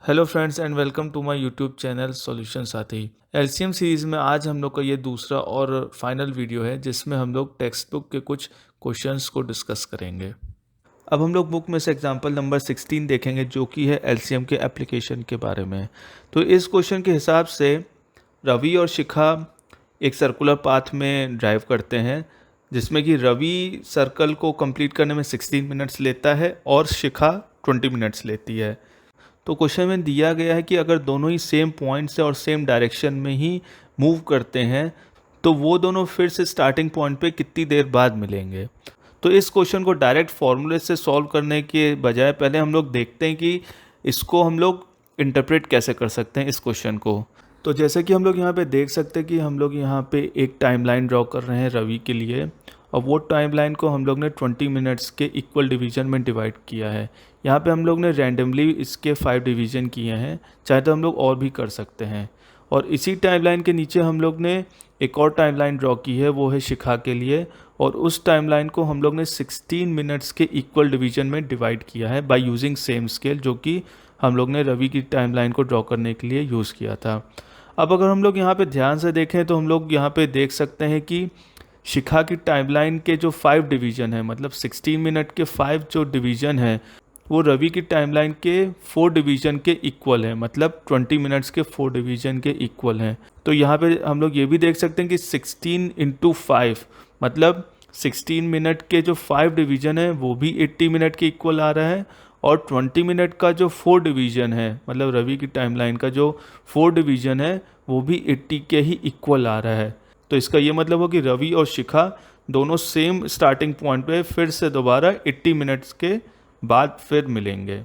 Hello friends and welcome to my YouTube channel solution Saathi. LCM series में आज हम लोग का ये दूसरा और फाइनल वीडियो है जिसमें हम लोग टेक्स्ट बुक के कुछ क्वेश्चंस को डिस्कस करेंगे। अब हम लोग बुक में से एग्जांपल नंबर 16 देखेंगे जो कि है एलसीएम के एप्लीकेशन के बारे में। तो इस क्वेश्चन के हिसाब से रवि और शिखा एक सर्कुलर पाथ में ड्राइव करते हैं जिसमें कि रवि सर्कल को कंप्लीट करने में 16 मिनट्स लेता है और शिखा 20 मिनट्स लेती है। तो क्वेश्चन में दिया गया है कि अगर दोनों ही सेम पॉइंट से और सेम डायरेक्शन में ही मूव करते हैं तो वो दोनों फिर से स्टार्टिंग पॉइंट पे कितनी देर बाद मिलेंगे। तो इस क्वेश्चन को डायरेक्ट फॉर्मूले से सॉल्व करने के बजाय पहले हम लोग देखते हैं कि इसको हम लोग इंटरप्रेट कैसे कर सकते हैं इस क्वेश्चन को। तो जैसे कि हम लोग यहाँ पे देख सकते हैं कि हम लोग यहाँ पे एक टाइमलाइन ड्रॉ कर रहे हैं रवि के लिए और वो टाइमलाइन को हम लोग ने 20 मिनट्स के इक्वल डिवीजन में डिवाइड किया है। यहाँ पे हम लोग ने रैंडमली इसके 5 डिवीजन किए हैं, चाहे तो हम लोग और भी कर सकते हैं। और इसी टाइमलाइन के नीचे हम लोग ने एक और टाइमलाइन ड्रॉ की है, वो है शिखा के लिए, और उस टाइमलाइन को हम लोग ने 16 मिनट्स के इक्वल डिवीजन में डिवाइड किया है बाय यूजिंग सेम स्केल, जो कि हम लोग ने रवि की टाइमलाइन को ड्रॉ करने के लिए यूज़ किया था। अब अगर हम लोग यहाँ पे ध्यान से देखें तो हम लोग यहाँ पे देख सकते हैं कि शिखा की टाइमलाइन के जो 5 डिवीज़न है, मतलब 16 मिनट के 5 जो डिवीज़न है वो रवि की टाइमलाइन के 4 डिवीज़न के इक्वल है, मतलब 20 मिनट्स के 4 डिवीज़न के इक्वल हैं। तो यहाँ पे हम लोग ये भी देख सकते हैं कि 16 इंटू 5 मतलब 16 मिनट के जो 5 डिवीज़न है वो भी 80 मिनट के इक्वल आ रहा है, और 20 मिनट का जो 4 डिवीज़न है, मतलब रवि की टाइमलाइन का जो 4 डिवीज़न है वो भी 80 के ही इक्वल आ रहा है। तो इसका ये मतलब हो कि रवि और शिखा दोनों सेम स्टार्टिंग पॉइंट पे फिर से दोबारा 80 मिनट्स के बाद फिर मिलेंगे।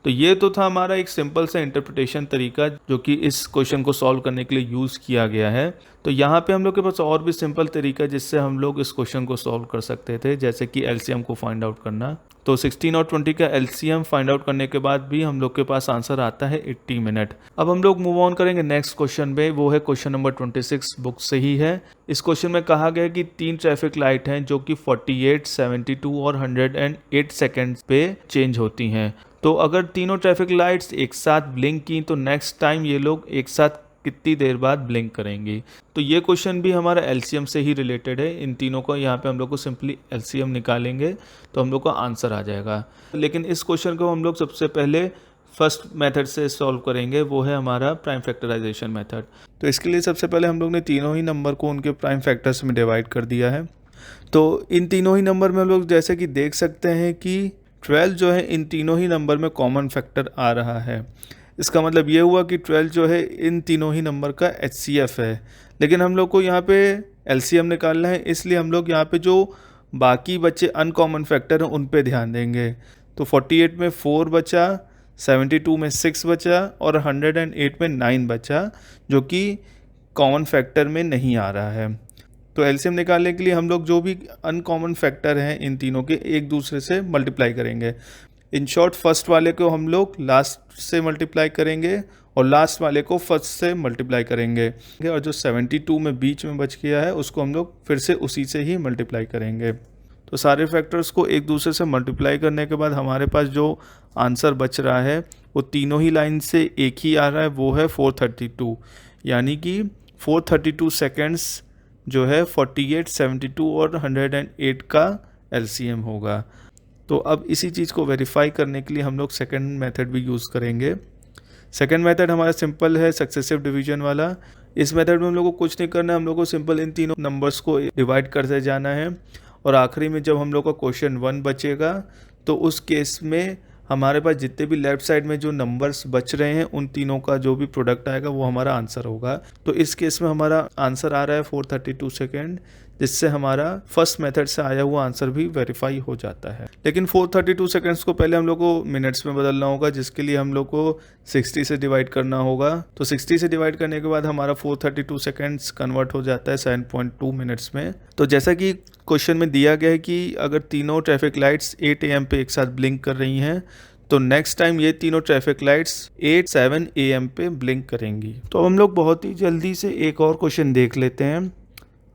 तो ये तो था हमारा एक सिंपल सा इंटरप्रिटेशन तरीका जो कि इस क्वेश्चन को सॉल्व करने के लिए यूज़ किया गया है। तो यहाँ पे हम लोग के पास और भी सिंपल तरीका जिससे हम लोग इस क्वेश्चन को सॉल्व कर सकते थे, जैसे कि एलसीएम को फाइंड आउट करना। तो 16 और 20 का एलसीएम फाइंड आउट करने के बाद भी हम लोग के पास आंसर आता है 80 मिनट। अब हम लोग मूव ऑन करेंगे नेक्स्ट क्वेश्चन पे, वो है क्वेश्चन नंबर 26 बुक से ही है। इस क्वेश्चन में कहा गया कि 3 ट्रैफिक लाइट हैं जो कि 48, 72 और 108 सेकेंड्स पे चेंज होती हैं। तो अगर तीनों ट्रैफिक लाइट्स एक साथ ब्लिंक की तो नेक्स्ट टाइम ये लोग एक साथ कितनी देर बाद ब्लिंक करेंगी। तो ये क्वेश्चन भी हमारा एलसीएम से ही रिलेटेड है। इन तीनों को यहाँ पे हम लोग को सिंपली एलसीएम निकालेंगे तो हम लोग का आंसर आ जाएगा। लेकिन इस क्वेश्चन को हम लोग सबसे पहले फर्स्ट मेथड से सॉल्व करेंगे, वो है हमारा प्राइम फैक्टराइजेशन मेथड। तो इसके लिए सबसे पहले हम लोग ने तीनों ही नंबर को उनके प्राइम फैक्टर्स में डिवाइड कर दिया है। तो इन तीनों ही नंबर में हम लोग जैसे कि देख सकते हैं कि 12 जो है इन तीनों ही नंबर में कॉमन फैक्टर आ रहा है। इसका मतलब ये हुआ कि 12 जो है इन तीनों ही नंबर का एचसीएफ है। लेकिन हम लोग को यहाँ पे एलसीएम निकालना है, इसलिए हम लोग यहाँ पे जो बाकी बचे अनकॉमन फैक्टर हैं उन पे ध्यान देंगे। तो 48 में 4 बचा, 72 में 6 बचा और 108 में 9 बचा, जो कि कॉमन फैक्टर में नहीं आ रहा है। तो एलसीएम निकालने के लिए हम लोग जो भी अनकॉमन फैक्टर हैं इन तीनों के एक दूसरे से मल्टीप्लाई करेंगे। इन शॉर्ट फर्स्ट वाले को हम लोग लास्ट से मल्टीप्लाई करेंगे और लास्ट वाले को फर्स्ट से मल्टीप्लाई करेंगे, और जो 72 में बीच में बच गया है उसको हम लोग फिर से उसी से ही मल्टीप्लाई करेंगे। तो सारे फैक्टर्स को एक दूसरे से मल्टीप्लाई करने के बाद हमारे पास जो आंसर बच रहा है वो तीनों ही लाइन से एक ही आ रहा है, वो है 432। यानी कि 432 सेकेंड्स जो है 48, 72 और 108 का एलसीएम होगा। तो अब इसी चीज़ को वेरीफाई करने के लिए हम लोग सेकंड मेथड भी यूज़ करेंगे। सेकंड मेथड हमारा सिंपल है, सक्सेसिव डिवीजन वाला। इस मेथड में हम लोग को कुछ नहीं करना है, हम लोग को सिंपल इन तीनों नंबर्स को डिवाइड करते जाना है, और आखिरी में जब हम लोग का क्वेश्चन 1 बचेगा तो उस केस में हमारे पास जितने भी लेफ्ट साइड में जो नंबर्स बच रहे हैं उन तीनों का जो भी प्रोडक्ट आएगा वो हमारा आंसर होगा। तो इस केस में हमारा आंसर आ रहा है 432 सेकेंड, जिससे हमारा फर्स्ट मेथड से आया हुआ आंसर भी वेरीफाई हो जाता है। लेकिन 432 सेकेंड्स को पहले हम लोग को मिनट्स में बदलना होगा, जिसके लिए हम लोग को 60 से डिवाइड करना होगा। तो 60 से डिवाइड करने के बाद हमारा 432 सेकेंड्स कन्वर्ट हो जाता है 7.2 मिनट्स में। तो जैसा कि क्वेश्चन में दिया गया है कि अगर तीनों ट्रैफिक लाइट्स 8 AM पे एक साथ ब्लिंक कर रही हैं तो नेक्स्ट टाइम ये तीनों ट्रैफिक लाइट्स 8-7 AM पे ब्लिंक करेंगी। तो हम लोग बहुत ही जल्दी से एक और क्वेश्चन देख लेते हैं।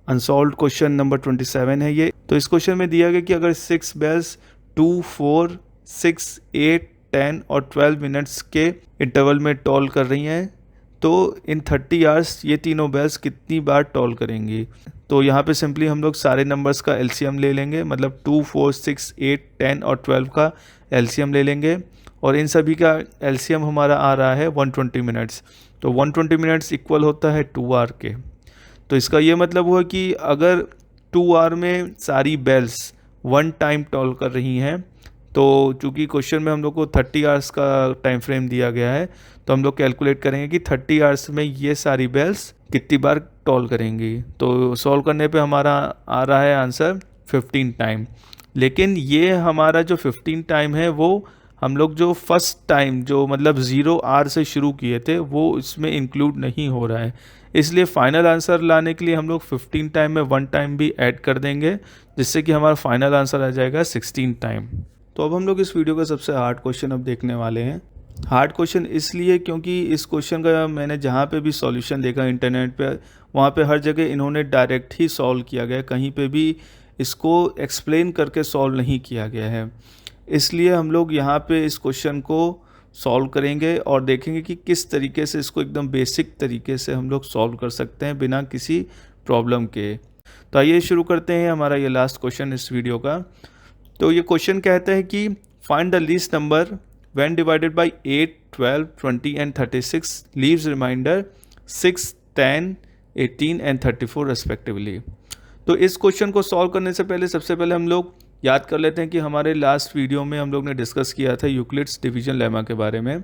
अनसॉल्व्ड क्वेश्चन नंबर 27 है ये। तो इस क्वेश्चन में दिया गया कि अगर 6 बेल्स 2, 4, 6, 8, 10 और 12 मिनट्स के इंटरवल में टॉल कर रही हैं, तो इन 30 आवर्स ये तीनों बेल्स कितनी बार टॉल करेंगी। तो यहाँ पे सिंपली हम लोग सारे नंबर्स का एलसीएम ले लेंगे, मतलब 2, 4, 6, 8, 10 और 12 का एलसीएम ले लेंगे, और इन सभी का एलसीएम हमारा आ रहा है 120 मिनट्स। तो 120 मिनट्स इक्वल होता है 2 आवर के। तो इसका ये मतलब हुआ कि अगर 2 आवर में सारी बेल्स 1 टाइम टॉल कर रही हैं, तो चूँकि क्वेश्चन में हम लोग को 30 आवर्स का टाइम फ्रेम दिया गया है, तो हम लोग कैलकुलेट करेंगे कि 30 आवर्स में ये सारी बेल्स कितनी बार टॉल करेंगी। तो सॉल्व करने पे हमारा आ रहा है आंसर 15 टाइम। लेकिन ये हमारा जो 15 टाइम है वो हम लोग जो फर्स्ट टाइम जो मतलब 0 आवर से शुरू किए थे वो इसमें इंक्लूड नहीं हो रहा है। इसलिए फाइनल आंसर लाने के लिए हम लोग 15 टाइम में 1 टाइम भी ऐड कर देंगे, जिससे कि हमारा फाइनल आंसर आ जाएगा 16 टाइम। तो अब हम लोग इस वीडियो का सबसे हार्ड क्वेश्चन अब देखने वाले हैं। हार्ड क्वेश्चन इसलिए क्योंकि इस क्वेश्चन का मैंने जहाँ पे भी सॉल्यूशन देखा इंटरनेट पे, वहाँ पे हर जगह इन्होंने डायरेक्ट ही सॉल्व किया गया है, कहीं पे भी इसको एक्सप्लेन करके सॉल्व नहीं किया गया है। इसलिए हम लोग यहाँ पे इस क्वेश्चन को सॉल्व करेंगे और देखेंगे कि किस तरीके से इसको एकदम बेसिक तरीके से हम लोग सॉल्व कर सकते हैं बिना किसी प्रॉब्लम के। तो आइए शुरू करते हैं हमारा ये लास्ट क्वेश्चन इस वीडियो का। तो ये क्वेश्चन कहता है कि find the least number when divided by 8, 12, 20 and 36 leaves remainder 6, 10, 18 and 34 respectively। तो इस क्वेश्चन को सॉल्व करने से पहले सबसे पहले हम लोग याद कर लेते हैं कि हमारे लास्ट वीडियो में हम लोग ने डिस्कस किया था यूक्लिड्स डिवीजन लेमा के बारे में,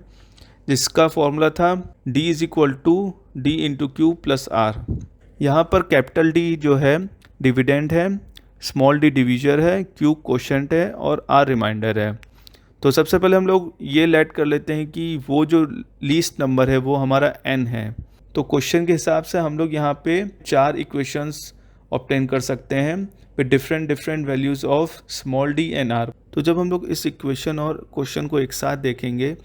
जिसका फॉर्मूला था d is equal to D into Q plus R. यहाँ पर कैपिटल D जो है डिविडेंड है, स्मॉल d डिवीजर है, q क्वोशंट है और r रिमाइंडर है। तो सबसे पहले हम लोग ये लेट कर लेते हैं कि वो जो लीस्ट नंबर है वो हमारा n है। तो क्वेश्चन के हिसाब से हम लोग यहाँ पे 4 इक्वेशंस ऑब्टेन कर सकते हैं with different values of small d and r। तो जब हम लोग इस इक्वेशन और क्वेश्चन को एक साथ देखेंगे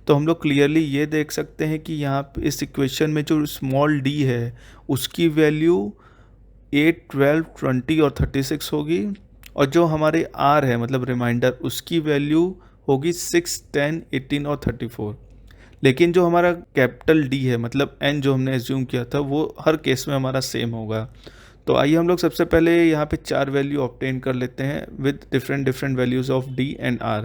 तो हम लोग क्लियरली ये देख सकते हैं कि यहाँ पे इस इक्वेशन में जो स्मॉल d है उसकी वैल्यू 8, 12, 20 और 36 होगी, और जो हमारे r है मतलब रिमाइंडर उसकी वैल्यू होगी 6, 10, 18 और 34। लेकिन जो हमारा कैपिटल D है मतलब n जो हमने एज्यूम किया था वो हर केस में हमारा सेम होगा। तो आइए हम लोग सबसे पहले यहाँ पे 4 वैल्यू ऑब्टेन कर लेते हैं with different values of D and R।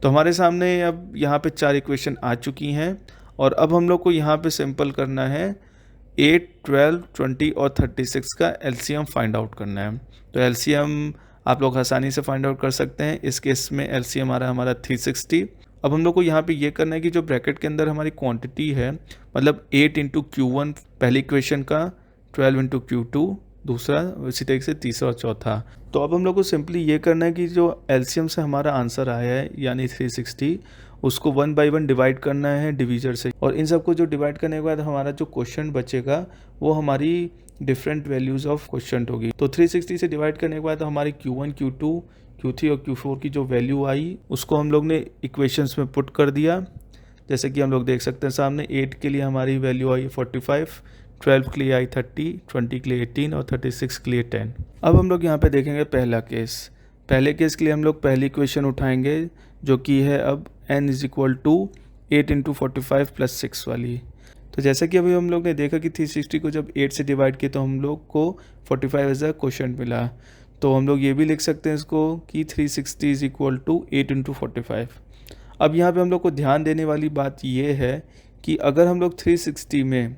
तो हमारे सामने अब यहाँ पे 4 इक्वेशन आ चुकी हैं, और अब हम लोग को यहाँ पे सिंपल करना है 8, 12, 20 और 36 का एलसीएम फाइंड आउट करना है। तो एलसीएम आप लोग आसानी से फाइंड आउट कर सकते हैं। इस केस में एलसीएम आ रहा है हमारा 360। अब हम लोग को यहाँ पे ये करना है कि जो ब्रैकेट के अंदर हमारी क्वांटिटी है मतलब 8 इंटू Q1 पहली इक्वेशन का, 12 इंटू Q2 दूसरा, इसी तरीके से तीसरा और चौथा। तो अब हम लोग को सिंपली ये करना है कि जो एलसीएम से हमारा आंसर आया है यानी 360, उसको 1 बाई 1 डिवाइड करना है डिवीजर से, और इन सबको जो डिवाइड करने के बाद हमारा जो क्वेश्चन बचेगा वो हमारी डिफरेंट वैल्यूज़ ऑफ क्वेश्चन होगी। तो 360 से डिवाइड करने के बाद हमारी Q1, Q2, Q3 और Q4 की जो वैल्यू आई उसको हम लोग ने इक्वेशंस में पुट कर दिया। जैसे कि हम लोग देख सकते हैं सामने 8 के लिए हमारी वैल्यू आई 45, 12 के लिए आई 30, 20 के लिए 18 और 36 के लिए 10। अब हम लोग यहाँ पे देखेंगे पहला केस। पहले केस के लिए हम लोग पहली इक्वेशन उठाएंगे जो कि है अब n is equal to 8 into 45 plus 6 वाली। तो जैसा कि अभी हम लोग ने देखा कि 360 को जब 8 से डिवाइड किया तो हम लोग को 45 एज अ क्वोशंट मिला। तो हम लोग ये भी लिख सकते हैं इसको कि 360 इज इक्वल टू 8 इंटू 45। अब यहाँ पे हम लोग को ध्यान देने वाली बात ये है कि अगर हम लोग 360 में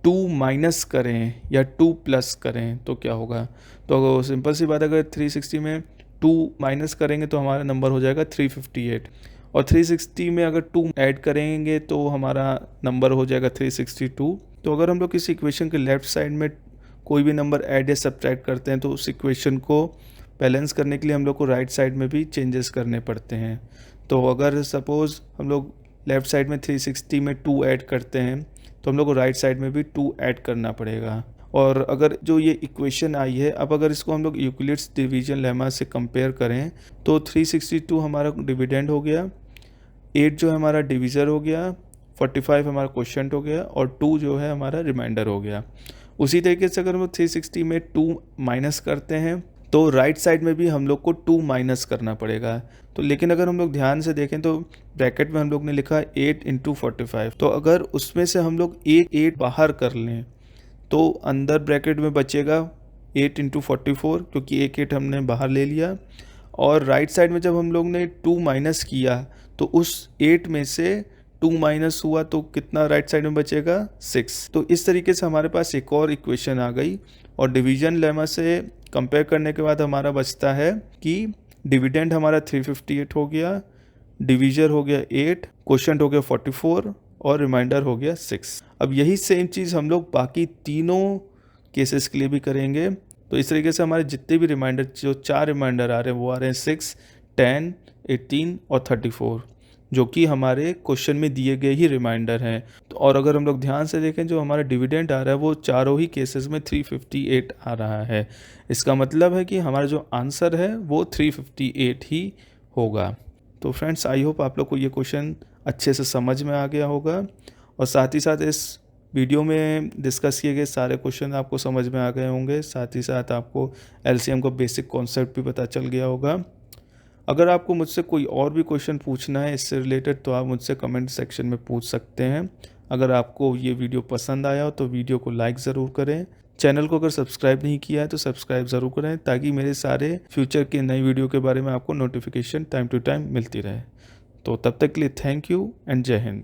2 माइनस करें या 2 प्लस करें तो क्या होगा। तो सिंपल सी बात, अगर 360 में 2 माइनस करेंगे तो हमारा नंबर हो जाएगा 358, और 360 में अगर 2 ऐड करेंगे तो हमारा नंबर हो जाएगा 362। तो अगर हम लोग किसी इक्वेशन के लेफ्ट साइड में कोई भी नंबर ऐड या सब्ट्रैक्ट करते हैं तो उस इक्वेशन को बैलेंस करने के लिए हम लोग को राइट साइड में भी चेंजेस करने पड़ते हैं। तो अगर सपोज़ हम लोग लेफ़्ट साइड में 360 में 2 ऐड करते हैं तो हम लोग को राइट साइड में भी 2 ऐड करना पड़ेगा। और अगर जो ये इक्वेशन आई है, अब अगर इसको हम लोग यूक्लिड्स डिवीजन लेमा से कंपेयर करें तो 362 हमारा डिविडेंड हो गया, 8 जो है हमारा डिवीज़र हो गया, 45 हमारा क्वोशंट हो गया और 2 जो है हमारा रिमाइंडर हो गया। उसी तरीके से अगर हम 360 में 2 माइनस करते हैं तो राइट साइड में भी हम लोग को 2 माइनस करना पड़ेगा। तो लेकिन अगर हम लोग ध्यान से देखें तो ब्रैकेट में हम लोग ने लिखा 8 इंटू 45, तो अगर उसमें से हम लोग एक 8 बाहर कर लें तो अंदर ब्रैकेट में बचेगा 8 इंटू 44, क्योंकि एक 8 हमने बाहर ले लिया। और राइट साइड में जब हम लोग ने 2 माइनस किया तो उस 8 में से 2 माइनस हुआ तो कितना राइट साइड में बचेगा 6। तो इस तरीके से हमारे पास एक और इक्वेशन आ गई। और डिवीजन लेमा से कंपेयर करने के बाद हमारा बचता है कि डिविडेंड हमारा 358 हो गया, डिवीजर हो गया 8, क्वोशंट हो गया 44 और रिमाइंडर हो गया 6। अब यही सेम चीज़ हम लोग बाकी तीनों केसेस के लिए भी करेंगे। तो इस तरीके से हमारे जितने भी रिमाइंडर, जो 4 रिमाइंडर आ रहे हैं वो आ रहे हैं 6, 10, 18 और 34, जो कि हमारे क्वेश्चन में दिए गए ही रिमाइंडर हैं। तो और अगर हम लोग ध्यान से देखें जो हमारा डिविडेंड आ रहा है वो चारों ही केसेस में 358 आ रहा है। इसका मतलब है कि हमारा जो आंसर है वो 358 ही होगा। तो फ्रेंड्स, आई होप आप लोग को ये क्वेश्चन अच्छे से समझ में आ गया होगा और साथ ही साथ इस वीडियो में डिस्कस किए गए सारे क्वेश्चन आपको समझ में आ गए होंगे। साथ ही साथ आपको एलसीएम का बेसिक कॉन्सेप्ट भी पता चल गया होगा। अगर आपको मुझसे कोई और भी क्वेश्चन पूछना है इससे रिलेटेड तो आप मुझसे कमेंट सेक्शन में पूछ सकते हैं। अगर आपको ये वीडियो पसंद आया हो तो वीडियो को लाइक ज़रूर करें। चैनल को अगर सब्सक्राइब नहीं किया है तो सब्सक्राइब ज़रूर करें, ताकि मेरे सारे फ्यूचर के नई वीडियो के बारे में आपको नोटिफिकेशन टाइम टू टाइम मिलती रहे। तो तब तक के लिए थैंक यू एंड जय हिंद।